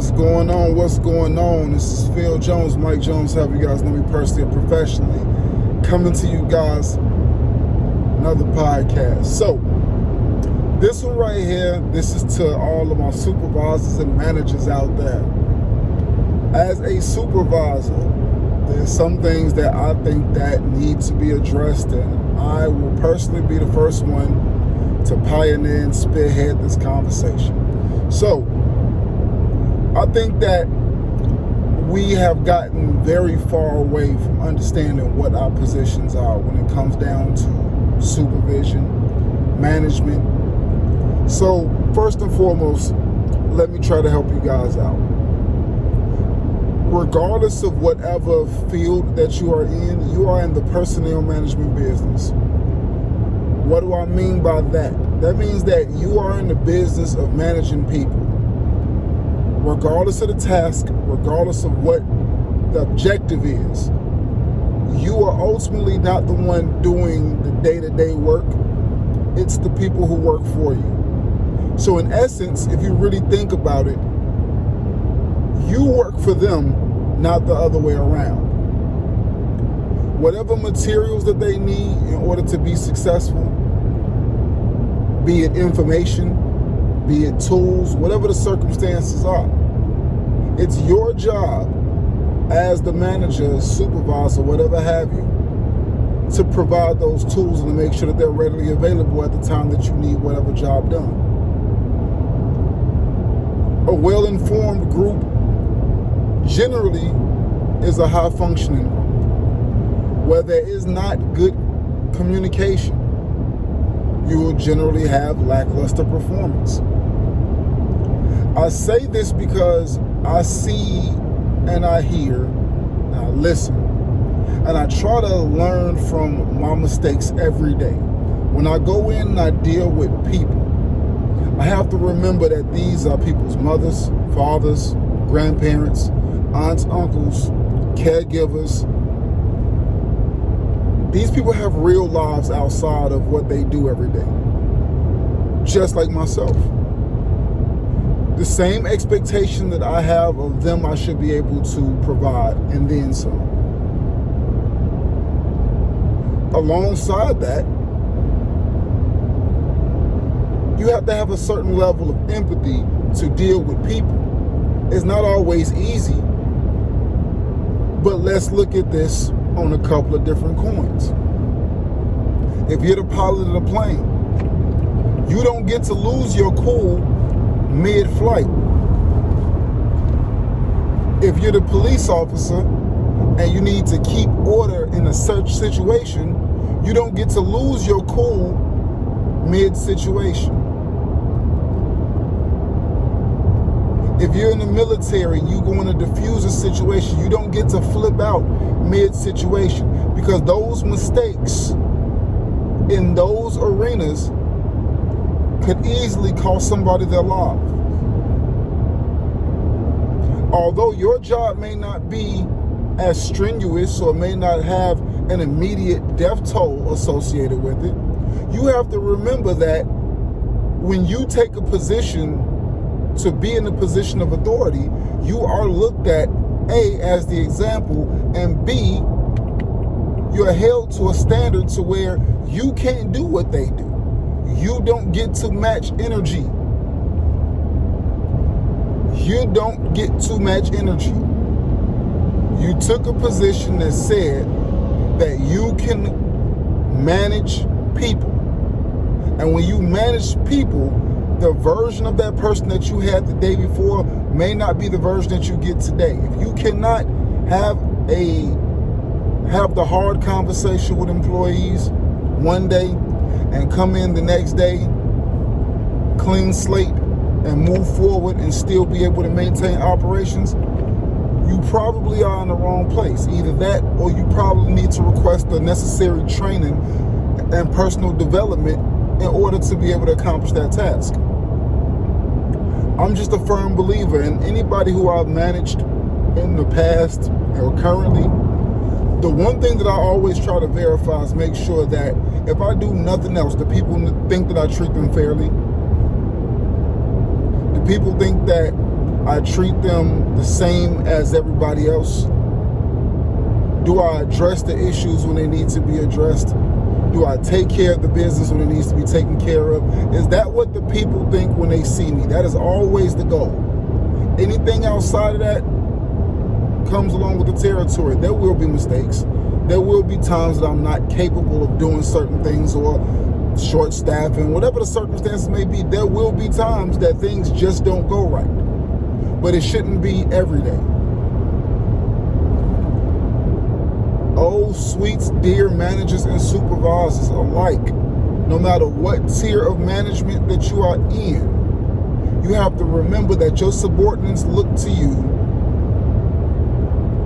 What's going on? What's going on? This is Phil Jones, Mike Jones, however you guys know me personally and professionally, coming to you guys another podcast. So this one right here, this is to all of my supervisors and managers out there. As a supervisor, there's some things that I think that need to be addressed, and I will personally be the first one to pioneer and spearhead this conversation. So I think that we have gotten very far away from understanding what our positions are when it comes down to supervision, management. So first and foremost, let me try to help you guys out. Regardless of whatever field that you are in the personnel management business. What do I mean by that? That means that you are in the business of managing people. Regardless of the task, regardless of what the objective is, you are ultimately not the one doing the day-to-day work. It's the people who work for you. So in essence, if you really think about it, you work for them, not the other way around. Whatever materials that they need in order to be successful, be it information, be it tools, whatever the circumstances are, it's your job as the manager, supervisor, whatever have you, to provide those tools and to make sure that they're readily available at the time that you need whatever job done. A well-informed group generally is a high-functioning group. Where there is not good communication, you will generally have lackluster performance. I say this because I see and I hear and I listen and I try to learn from my mistakes every day. When I go in and I deal with people, I have to remember that these are people's mothers, fathers, grandparents, aunts, uncles, caregivers. These people have real lives outside of what they do every day, just like myself. The same expectation that I have of them, I should be able to provide, and then some. Alongside that, you have to have a certain level of empathy to deal with people. It's not always easy, but let's look at this on a couple of different coins. If you're the pilot of the plane, you don't get to lose your cool mid-flight. If you're the police officer and you need to keep order in a search situation, you don't get to lose your cool mid-situation. If you're in the military and you go in a diffuser situation, you don't get to flip out mid-situation, because those mistakes in those arenas could easily cost somebody their life. Although your job may not be as strenuous or may not have an immediate death toll associated with it, you have to remember that when you take a position to be in a position of authority, you are looked at, A, as the example, and B, you're held to a standard to where you can't do what they do. You don't get to match energy. You don't get to match energy. You took a position that said that you can manage people. And when you manage people, the version of that person that you had the day before may not be the version that you get today. If you cannot have the hard conversation with employees one day and come in the next day, clean slate, and move forward and still be able to maintain operations, you probably are in the wrong place. Either that, or you probably need to request the necessary training and personal development in order to be able to accomplish that task. I'm just a firm believer, and anybody who I've managed in the past or currently, the one thing that I always try to verify is make sure that if I do nothing else, the people think that I treat them fairly. The people think that I treat them the same as everybody else? Do I address the issues when they need to be addressed? Do I take care of the business when it needs to be taken care of? Is that what the people think when they see me? That is always the goal. Anything outside of that comes along with the territory. There will be mistakes. There will be times that I'm not capable of doing certain things, or short staffing, whatever the circumstances may be. There will be times that things just don't go right. But it shouldn't be every day. Oh, sweets, dear managers and supervisors alike, no matter what tier of management that you are in, you have to remember that your subordinates look to you,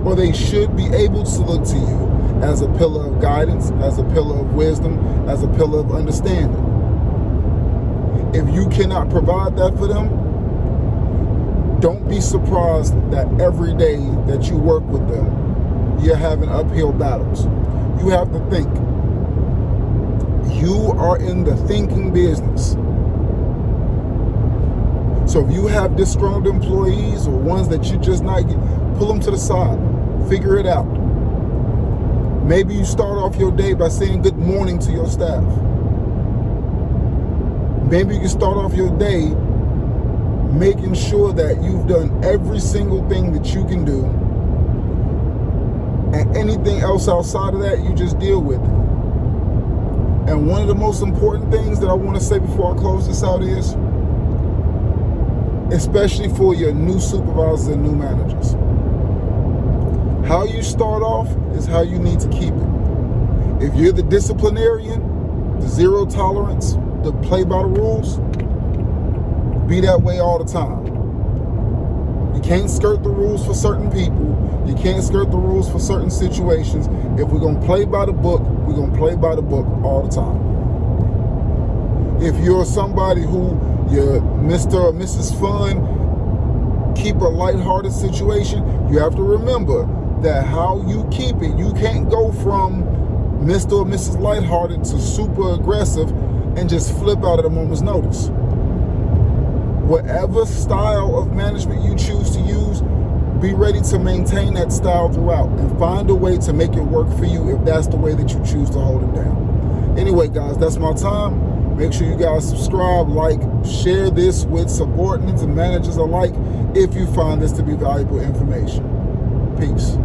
or they should be able to look to you, as a pillar of guidance, as a pillar of wisdom, as a pillar of understanding. If you cannot provide that for them, don't be surprised that every day that you work with them, you're having uphill battles. You have to think. You are in the thinking business. So if you have disgruntled employees, or ones that you just not get, pull them to the side. Figure it out. Maybe you start off your day by saying good morning to your staff. Maybe you can start off your day making sure that you've done every single thing that you can do, and anything else outside of that, you just deal with it. And one of the most important things that I want to say before I close this out is, especially for your new supervisors and new managers, how you start off is how you need to keep it. If you're the disciplinarian, the zero tolerance, the play by the rules, be that way all the time. You can't skirt the rules for certain people. You can't skirt the rules for certain situations. If we're going to play by the book, we're going to play by the book all the time. If you're somebody who you're Mr. or Mrs. Fun, keep a lighthearted situation, you have to remember that how you keep it, you can't go from Mr. or Mrs. Lighthearted to super aggressive and just flip out at a moment's notice. Whatever style of management you choose to use, be ready to maintain that style throughout and find a way to make it work for you if that's the way that you choose to hold it down. Anyway, guys, that's my time. Make sure you guys subscribe, like, share this with subordinates and managers alike if you find this to be valuable information. Peace.